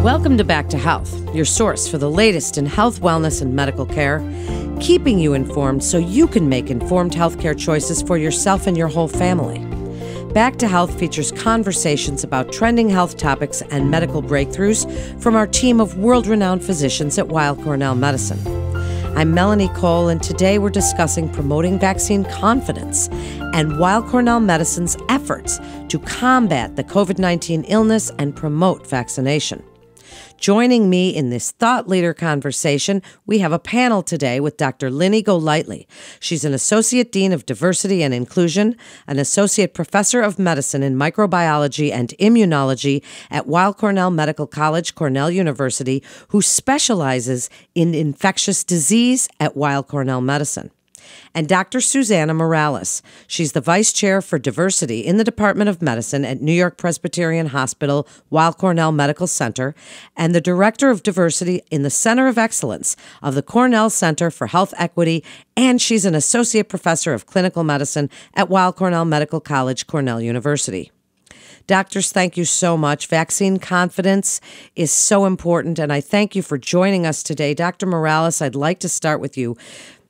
Welcome to Back to Health, your source for the latest in health, wellness, and medical care, keeping you informed so you can make informed healthcare choices for yourself and your whole family. Back to Health features conversations about trending health topics and medical breakthroughs from our team of world-renowned physicians at Weill Cornell Medicine. I'm Melanie Cole, and today we're discussing promoting vaccine confidence and Weill Cornell Medicine's efforts to combat the COVID-19 illness and promote vaccination. Joining me in this thought leader conversation, we have a panel today with Dr. Lini Golightly. She's an Associate Dean of Diversity and Inclusion, an Associate Professor of Medicine in Microbiology and Immunology at Weill Cornell Medical College, Cornell University, who specializes in infectious disease at Weill Cornell Medicine. And Dr. Susana Morales. She's the Vice Chair for Diversity in the Department of Medicine at New York Presbyterian Hospital, Weill Cornell Medical Center, and the Director of Diversity in the Center of Excellence of the Cornell Center for Health Equity, and she's an Associate Professor of Clinical Medicine at Weill Cornell Medical College, Cornell University. Doctors, thank you so much. Vaccine confidence is so important, and I thank you for joining us today. Dr. Morales, I'd like to start with you.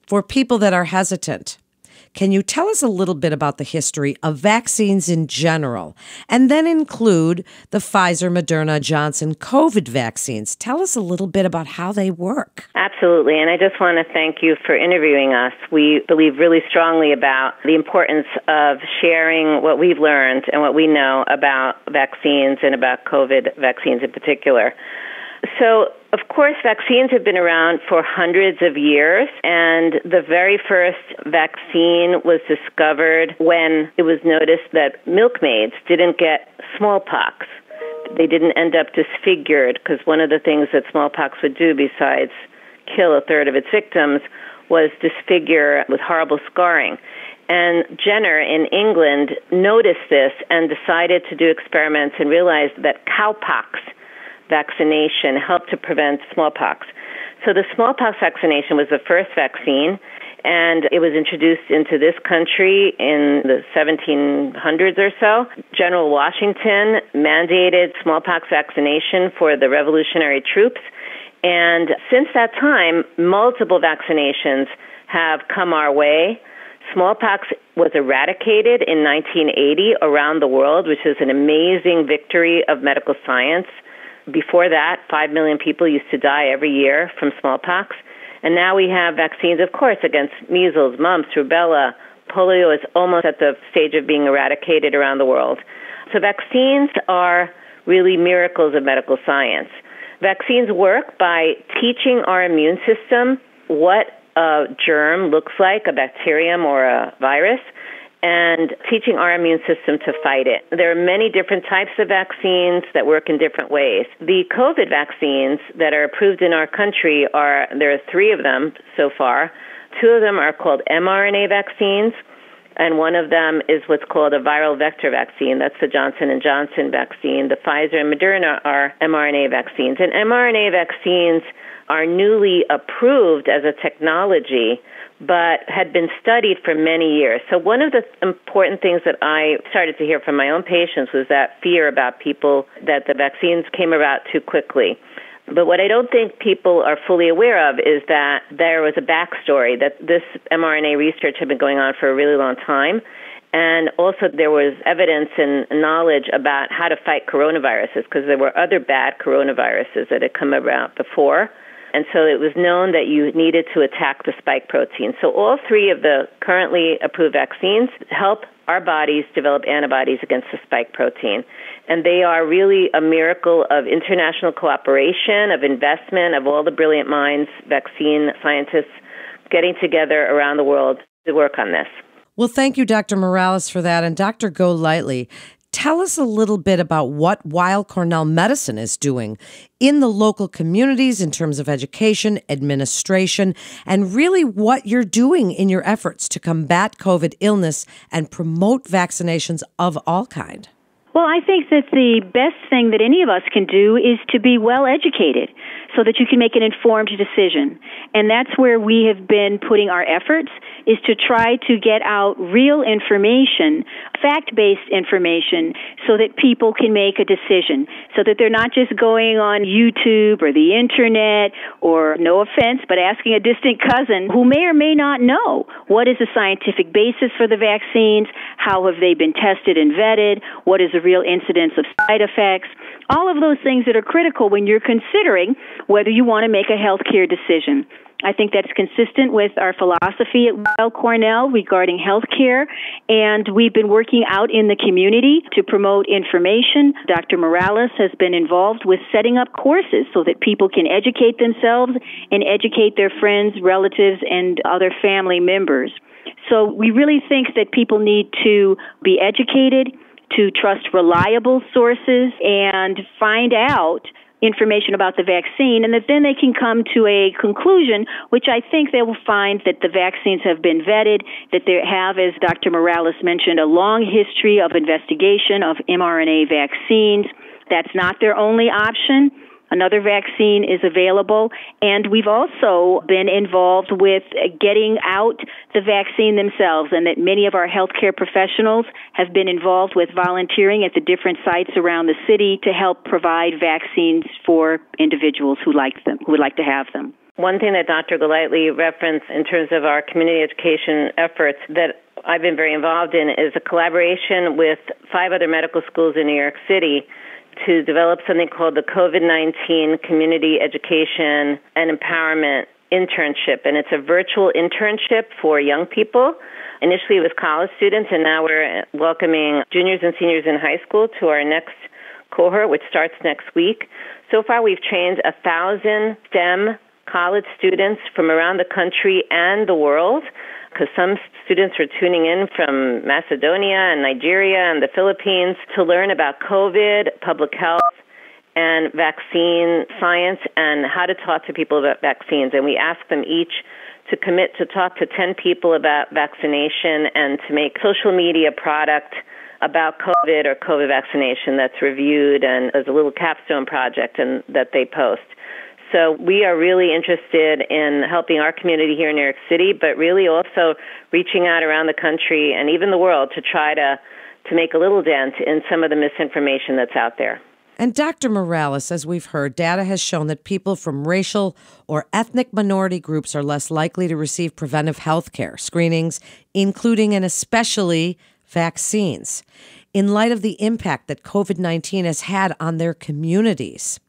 For people that are hesitant, can you tell us a little bit about the history of vaccines in general, and then include the Pfizer, Moderna, Johnson COVID vaccines? Tell us a little bit about how they work. Absolutely, and I just want to thank you for interviewing us. We believe really strongly about the importance of sharing what we've learned and what we know about vaccines and about COVID vaccines in particular. So, of course, vaccines have been around for hundreds of years, and the very first vaccine was discovered when it was noticed that milkmaids didn't get smallpox. They didn't end up disfigured, because one of the things that smallpox would do, besides kill a third of its victims, was disfigure with horrible scarring. And Jenner in England noticed this and decided to do experiments and realized that cowpox vaccination helped to prevent smallpox. So the smallpox vaccination was the first vaccine, and it was introduced into this country in the 1700s or so. General Washington mandated smallpox vaccination for the Revolutionary troops, and since that time, multiple vaccinations have come our way. Smallpox was eradicated in 1980 around the world, which is an amazing victory of medical science. Before that, 5 million people used to die every year from smallpox. And now we have vaccines, of course, against measles, mumps, rubella. Polio is almost at the stage of being eradicated around the world. So vaccines are really miracles of medical science. Vaccines work by teaching our immune system what a germ looks like, a bacterium or a virus, and teaching our immune system to fight it. There are many different types of vaccines that work in different ways. The COVID vaccines that are approved in our country there are 3 of them so far. 2 of them are called mRNA vaccines, and one of them is what's called a viral vector vaccine. That's the Johnson & Johnson vaccine. The Pfizer and Moderna are mRNA vaccines. And mRNA vaccines are newly approved as a technology, but had been studied for many years. So one of the important things that I started to hear from my own patients was that fear about people that the vaccines came about too quickly. But what I don't think people are fully aware of is that there was a backstory, that this mRNA research had been going on for a really long time. And also there was evidence and knowledge about how to fight coronaviruses, because there were other bad coronaviruses that had come about before. And so it was known that you needed to attack the spike protein. So all 3 of the currently approved vaccines help our bodies develop antibodies against the spike protein. And they are really a miracle of international cooperation, of investment, of all the brilliant minds, vaccine scientists, getting together around the world to work on this. Well, thank you, Dr. Morales, for that. And Dr. Golightly, tell us a little bit about what Weill Cornell Medicine is doing in the local communities in terms of education, administration, and really what you're doing in your efforts to combat COVID illness and promote vaccinations of all kind. Well, I think that the best thing that any of us can do is to be well educated. so that you can make an informed decision. And that's where we have been putting our efforts, is to try to get out real information, fact-based information, so that people can make a decision, so that they're not just going on YouTube or the internet or, no offense, but asking a distant cousin who may or may not know what is the scientific basis for the vaccines, how have they been tested and vetted, what is the real incidence of side effects, all of those things that are critical when you're considering whether you want to make a healthcare decision. I think that's consistent with our philosophy at Weill Cornell regarding healthcare, and we've been working out in the community to promote information. Dr. Morales has been involved with setting up courses so that people can educate themselves and educate their friends, relatives, and other family members. So we really think that people need to be educated, to trust reliable sources, and find out information about the vaccine, and that then they can come to a conclusion, which I think they will find that the vaccines have been vetted, that they have, as Dr. Morales mentioned, a long history of investigation of mRNA vaccines. That's not their only option. Another vaccine is available, and we've also been involved with getting out the vaccine themselves, and that many of our healthcare professionals have been involved with volunteering at the different sites around the city to help provide vaccines for individuals who would like to have them. One thing that Dr. Golightly referenced in terms of our community education efforts that I've been very involved in is a collaboration with 5 other medical schools in New York City to develop something called the COVID-19 Community Education and Empowerment Internship. And it's a virtual internship for young people. Initially it was college students, and now we're welcoming juniors and seniors in high school to our next cohort, which starts next week. So far we've trained 1,000 STEM college students from around the country and the world, because some students are tuning in from Macedonia and Nigeria and the Philippines to learn about COVID, public health, and vaccine science, and how to talk to people about vaccines. And we ask them each to commit to talk to 10 people about vaccination and to make social media product about COVID or COVID vaccination that's reviewed and as a little capstone project and that they post. So we are really interested in helping our community here in New York City, but really also reaching out around the country and even the world to try to make a little dent in some of the misinformation that's out there. And Dr. Morales, as we've heard, data has shown that people from racial or ethnic minority groups are less likely to receive preventive health care, screenings, including and especially vaccines, in light of the impact that COVID-19 has had on their communities.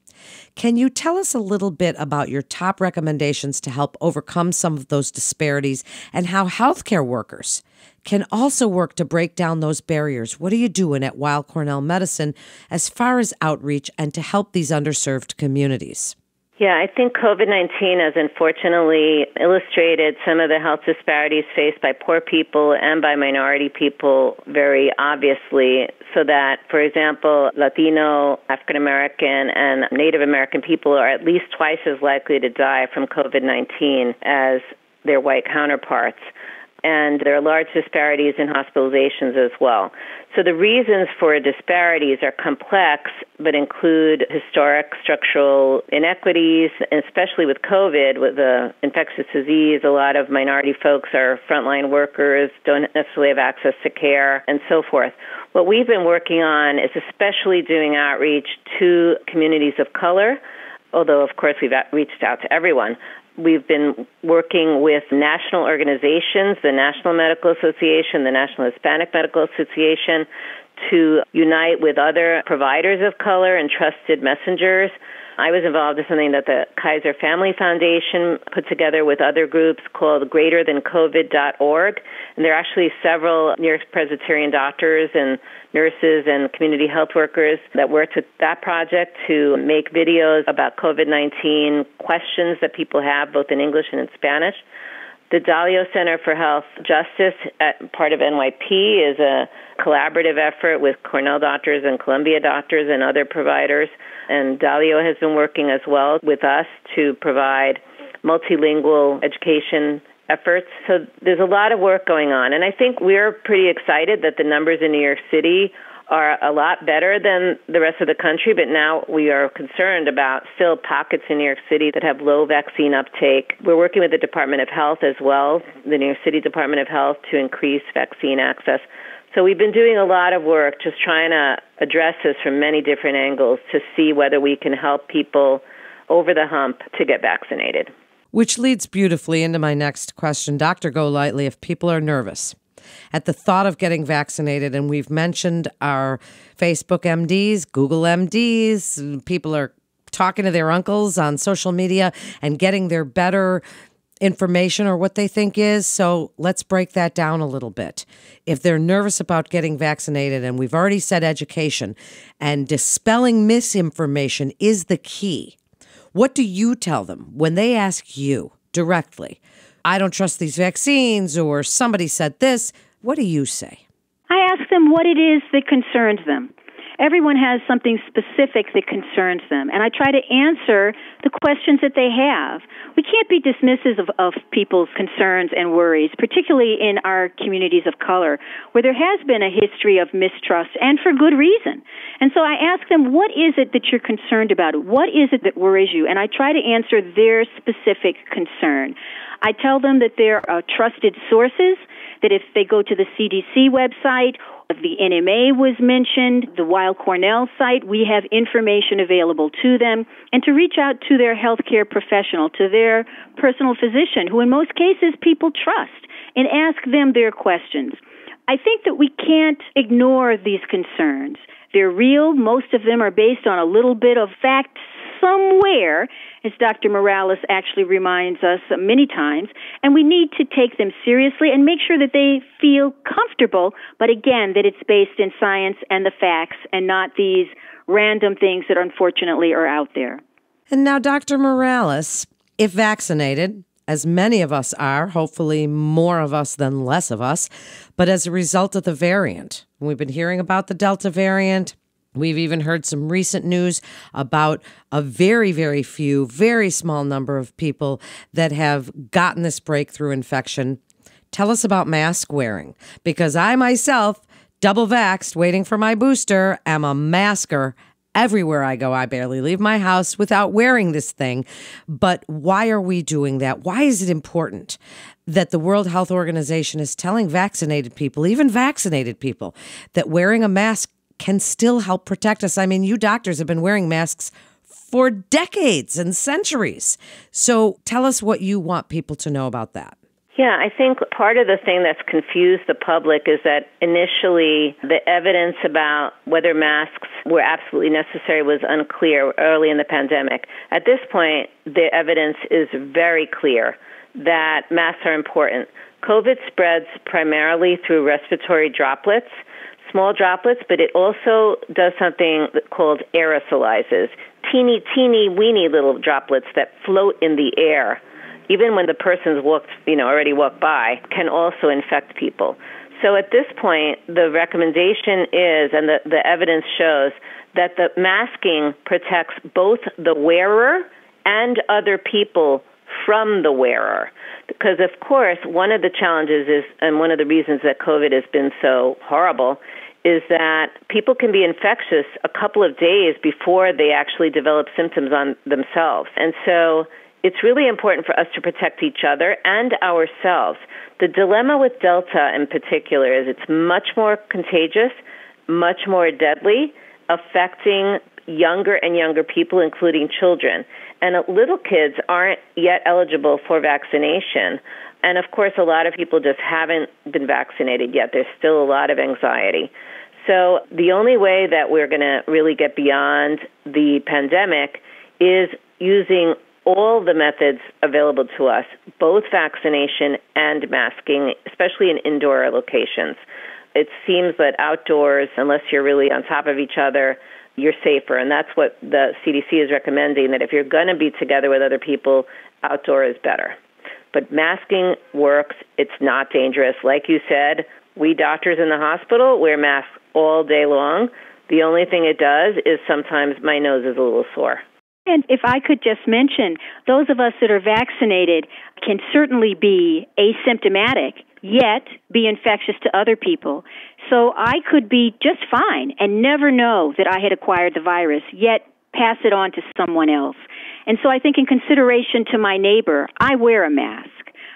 Can you tell us a little bit about your top recommendations to help overcome some of those disparities and how healthcare workers can also work to break down those barriers? What are you doing at Weill Cornell Medicine as far as outreach and to help these underserved communities? Yeah, I think COVID-19 has unfortunately illustrated some of the health disparities faced by poor people and by minority people very obviously, so that, for example, Latino, African American, and Native American people are at least twice as likely to die from COVID-19 as their white counterparts. And there are large disparities in hospitalizations as well. So the reasons for disparities are complex, but include historic structural inequities, and especially with COVID, with the infectious disease. A lot of minority folks are frontline workers, don't necessarily have access to care, and so forth. What we've been working on is especially doing outreach to communities of color, although, of course, we've reached out to everyone. We've been working with national organizations, the National Medical Association, the National Hispanic Medical Association, to unite with other providers of color and trusted messengers. I was involved in something that the Kaiser Family Foundation put together with other groups called greaterthancovid.org. And there are actually several New York Presbyterian doctors and nurses and community health workers that worked with that project to make videos about COVID-19 questions that people have, both in English and in Spanish. The Dalio Center for Health Justice, part of NYP, is a collaborative effort with Cornell doctors and Columbia doctors and other providers. And Dalio has been working as well with us to provide multilingual education efforts. So there's a lot of work going on. And I think we're pretty excited that the numbers in New York City are a lot better than the rest of the country, but now we are concerned about still pockets in New York City that have low vaccine uptake. We're working with the Department of Health as well, the New York City Department of Health, to increase vaccine access. So we've been doing a lot of work just trying to address this from many different angles to see whether we can help people over the hump to get vaccinated. Which leads beautifully into my next question. Dr. Golightly, if people are nervous at the thought of getting vaccinated, and we've mentioned our Facebook MDs, Google MDs, people are talking to their uncles on social media and getting their better information or what they think is. So let's break that down a little bit. If they're nervous about getting vaccinated, and we've already said education and dispelling misinformation is the key, what do you tell them when they ask you directly, I don't trust these vaccines, or somebody said this? What do you say? I ask them what it is that concerns them. Everyone has something specific that concerns them, and I try to answer the questions that they have. We can't be dismissive of people's concerns and worries, particularly in our communities of color, where there has been a history of mistrust, and for good reason. And so I ask them, what is it that you're concerned about? What is it that worries you? And I try to answer their specific concern. I tell them that there are trusted sources, that if they go to the CDC website, the NMA was mentioned, the Weill Cornell site, we have information available to them, and to reach out to their healthcare professional, to their personal physician, who in most cases people trust, and ask them their questions. I think that we can't ignore these concerns. They're real. Most of them are based on a little bit of fact somewhere, as Dr. Morales actually reminds us many times, and we need to take them seriously and make sure that they feel comfortable, but again, that it's based in science and the facts and not these random things that unfortunately are out there. And now, Dr. Morales, if vaccinated, as many of us are, hopefully more of us than less of us, but as a result of the variant, we've been hearing about the Delta variant. We've even heard some recent news about a very, very few, very small number of people that have gotten this breakthrough infection. Tell us about mask wearing, because I myself, double vaxxed, waiting for my booster, am a masker. Everywhere I go, I barely leave my house without wearing this thing. But why are we doing that? Why is it important that the World Health Organization is telling vaccinated people, even vaccinated people, that wearing a mask can still help protect us? I mean, you doctors have been wearing masks for decades and centuries. So tell us what you want people to know about that. Yeah, I think part of the thing that's confused the public is that initially the evidence about whether masks were absolutely necessary was unclear early in the pandemic. At this point, the evidence is very clear that masks are important. COVID spreads primarily through respiratory droplets, small droplets, but it also does something called aerosolizes, teeny, teeny, weeny little droplets that float in the air, even when the person's already walked by, can also infect people. So at this point, the recommendation is, and the evidence shows, that the masking protects both the wearer and other people from the wearer. Because, of course, one of the challenges is, and one of the reasons that COVID has been so horrible, is that people can be infectious a couple of days before they actually develop symptoms on themselves. And so it's really important for us to protect each other and ourselves. The dilemma with Delta in particular is it's much more contagious, much more deadly, affecting younger and younger people, including children. And little kids aren't yet eligible for vaccination. And, of course, a lot of people just haven't been vaccinated yet. There's still a lot of anxiety. So the only way that we're going to really get beyond the pandemic is using all the methods available to us, both vaccination and masking, especially in indoor locations. It seems that outdoors, unless you're really on top of each other, you're safer. And that's what the CDC is recommending, that if you're going to be together with other people, outdoor is better. But masking works. It's not dangerous. Like you said, we doctors in the hospital wear masks all day long. The only thing it does is sometimes my nose is a little sore. And if I could just mention, those of us that are vaccinated can certainly be asymptomatic yet be infectious to other people. So I could be just fine and never know that I had acquired the virus, yet pass it on to someone else. And so I think in consideration to my neighbor, I wear a mask.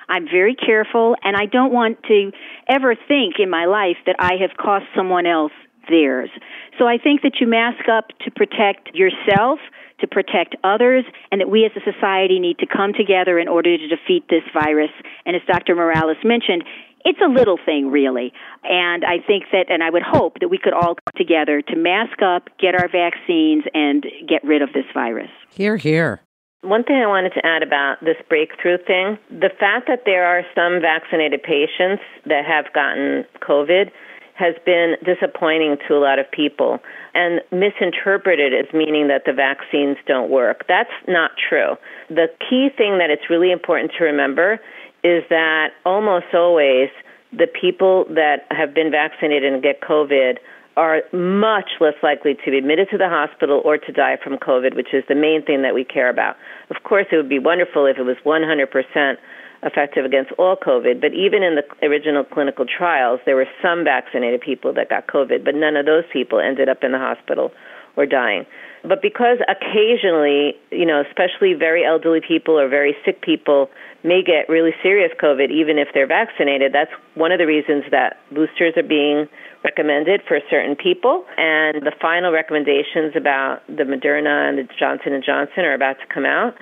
I'm very careful, and I don't want to ever think in my life that I have cost someone else theirs. So I think that you mask up to protect yourself, to protect others, and that we as a society need to come together in order to defeat this virus. And as Dr. Morales mentioned, it's a little thing, really. And I think that, and I would hope that we could all come together to mask up, get our vaccines, and get rid of this virus. Hear, hear. One thing I wanted to add about this breakthrough thing, the fact that there are some vaccinated patients that have gotten COVID has been disappointing to a lot of people and misinterpreted as meaning that the vaccines don't work. That's not true. The key thing that it's really important to remember is that almost always the people that have been vaccinated and get COVID are much less likely to be admitted to the hospital or to die from COVID, which is the main thing that we care about. Of course, it would be wonderful if it was 100% effective against all COVID, but even in the original clinical trials, there were some vaccinated people that got COVID, but none of those people ended up in the hospital or dying. But because occasionally, especially very elderly people or very sick people may get really serious COVID even if they're vaccinated, that's one of the reasons that boosters are being recommended for certain people. And the final recommendations about the Moderna and the Johnson & Johnson are about to come out.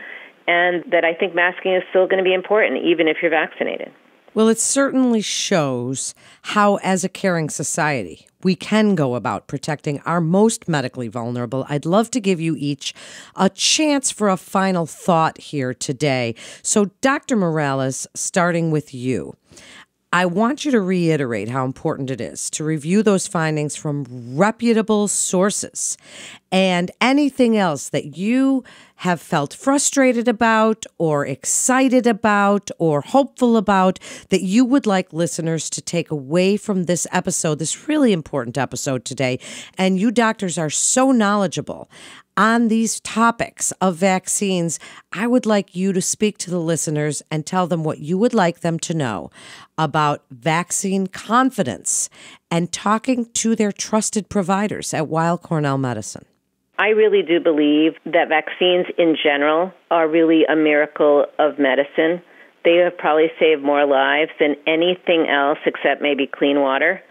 And that I think masking is still going to be important, even if you're vaccinated. Well, it certainly shows how, as a caring society, we can go about protecting our most medically vulnerable. I'd love to give you each a chance for a final thought here today. So, Dr. Morales, starting with you, I want you to reiterate how important it is to review those findings from reputable sources and anything else that you have felt frustrated about or excited about or hopeful about that you would like listeners to take away from this episode, this really important episode today. And you doctors are so knowledgeable on these topics of vaccines. I would like you to speak to the listeners and tell them what you would like them to know about vaccine confidence and talking to their trusted providers at Weill Cornell Medicine. I really do believe that vaccines in general are really a miracle of medicine. They have probably saved more lives than anything else except maybe clean water.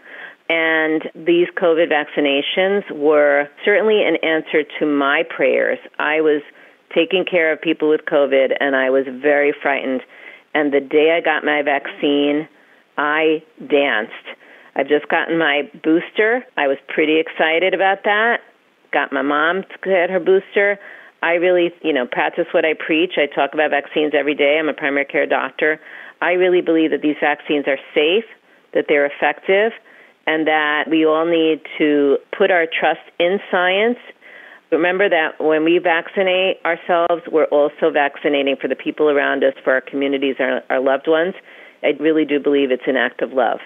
And these COVID vaccinations were certainly an answer to my prayers. I was taking care of people with COVID, and I was very frightened. And the day I got my vaccine, I danced. I've just gotten my booster. I was pretty excited about that. Got my mom to get her booster. I really, practice what I preach. I talk about vaccines every day. I'm a primary care doctor. I really believe that these vaccines are safe, that they're effective, and that we all need to put our trust in science. Remember that when we vaccinate ourselves, we're also vaccinating for the people around us, for our communities, our loved ones. I really do believe it's an act of love.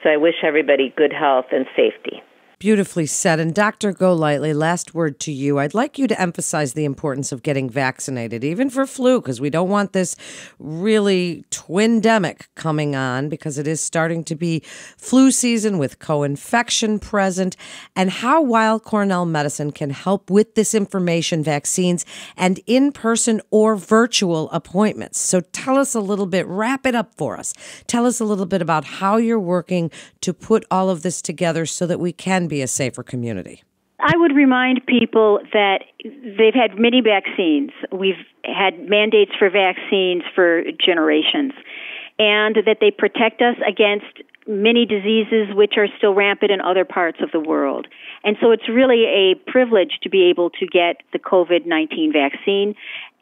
So I wish everybody good health and safety. Beautifully said. And Dr. Golightly, last word to you. I'd like you to emphasize the importance of getting vaccinated, even for flu, because we don't want this really twindemic coming on, because it is starting to be flu season with co-infection present, and how Weill Cornell Medicine can help with this information, vaccines, and in-person or virtual appointments. So tell us a little bit, wrap it up for us. Tell us a little bit about how you're working to put all of this together so that we can be a safer community. I would remind people that they've had many vaccines. We've had mandates for vaccines for generations, and that they protect us against many diseases which are still rampant in other parts of the world. And so it's really a privilege to be able to get the COVID-19 vaccine,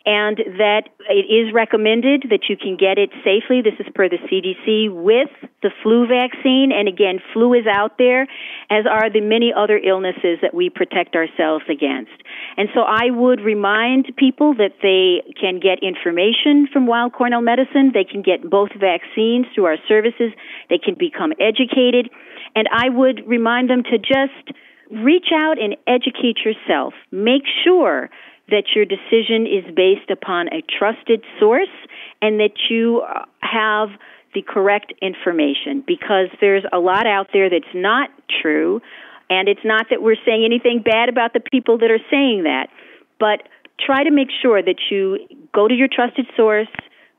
and that it is recommended that you can get it safely. This is per the CDC with the flu vaccine. And again, flu is out there, as are the many other illnesses that we protect ourselves against. And so I would remind people that they can get information from Weill Cornell Medicine. They can get both vaccines through our services. They can become educated. And I would remind them to just reach out and educate yourself. Make sure that your decision is based upon a trusted source and that you have the correct information, because there's a lot out there that's not true, and it's not that we're saying anything bad about the people that are saying that, but try to make sure that you go to your trusted source,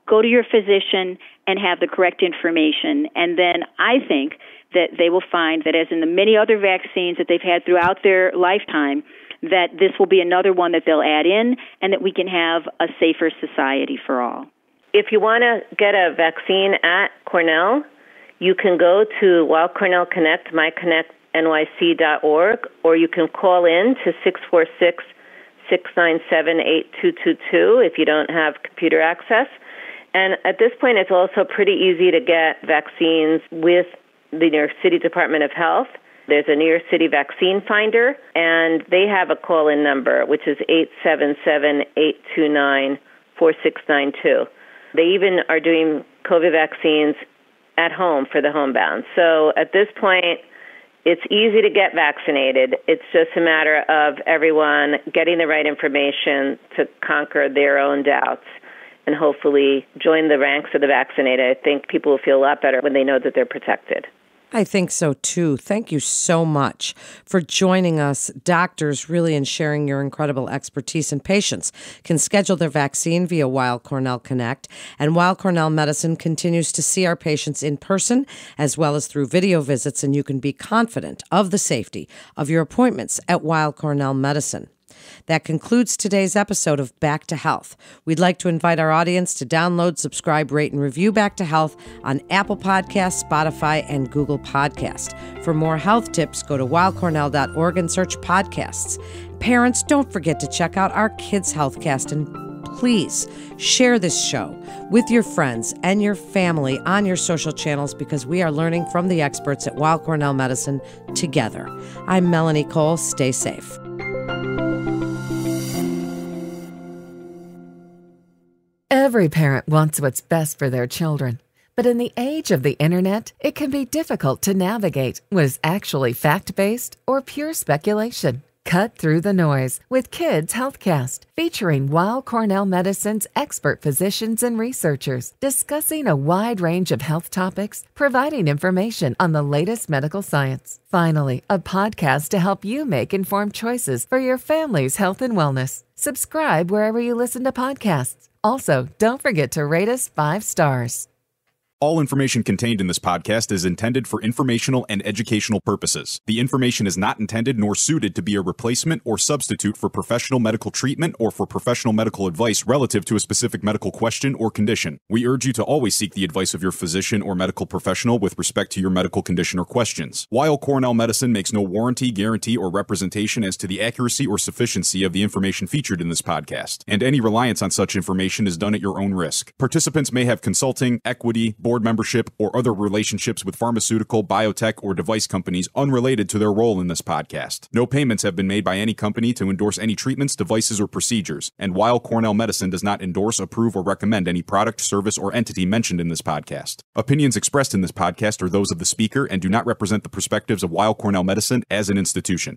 go to your physician, and have the correct information. And then I think that they will find that, as in the many other vaccines that they've had throughout their lifetime, that this will be another one that they'll add in, and that we can have a safer society for all. If you want to get a vaccine at Cornell, you can go to Weill Cornell Connect, myconnectnyc.org, or you can call in to 646-697-8222 if you don't have computer access. And at this point, it's also pretty easy to get vaccines with the New York City Department of Health. There's a New York City Vaccine Finder, and they have a call-in number, which is 877-829-4692. They even are doing COVID vaccines at home for the homebound. So at this point, it's easy to get vaccinated. It's just a matter of everyone getting the right information to conquer their own doubts and hopefully join the ranks of the vaccinated. I think people will feel a lot better when they know that they're protected. I think so, too. Thank you so much for joining us, doctors, really, and sharing your incredible expertise. And patients can schedule their vaccine via Weill Cornell Connect. And Weill Cornell Medicine continues to see our patients in person as well as through video visits, and you can be confident of the safety of your appointments at Weill Cornell Medicine. That concludes today's episode of Back to Health. We'd like to invite our audience to download, subscribe, rate, and review Back to Health on Apple Podcasts, Spotify, and Google Podcast. For more health tips, go to weillcornell.org and search podcasts. Parents, don't forget to check out our Kids Healthcast, and please share this show with your friends and your family on your social channels, because we are learning from the experts at Weill Cornell Medicine together. I'm Melanie Cole. Stay safe. Every parent wants what's best for their children. But in the age of the internet, it can be difficult to navigate what is actually fact-based or pure speculation. Cut through the noise with Kids Healthcast, featuring Weill Cornell Medicine's expert physicians and researchers discussing a wide range of health topics, providing information on the latest medical science. Finally, a podcast to help you make informed choices for your family's health and wellness. Subscribe wherever you listen to podcasts. Also, don't forget to rate us 5 stars. All information contained in this podcast is intended for informational and educational purposes. The information is not intended nor suited to be a replacement or substitute for professional medical treatment or for professional medical advice relative to a specific medical question or condition. We urge you to always seek the advice of your physician or medical professional with respect to your medical condition or questions. Weill Cornell Medicine makes no warranty, guarantee, or representation as to the accuracy or sufficiency of the information featured in this podcast, and any reliance on such information is done at your own risk. Participants may have consulting, equity, board membership, or other relationships with pharmaceutical, biotech, or device companies unrelated to their role in this podcast. No payments have been made by any company to endorse any treatments, devices, or procedures, and Weill Cornell Medicine does not endorse, approve, or recommend any product, service, or entity mentioned in this podcast. Opinions expressed in this podcast are those of the speaker and do not represent the perspectives of Weill Cornell Medicine as an institution.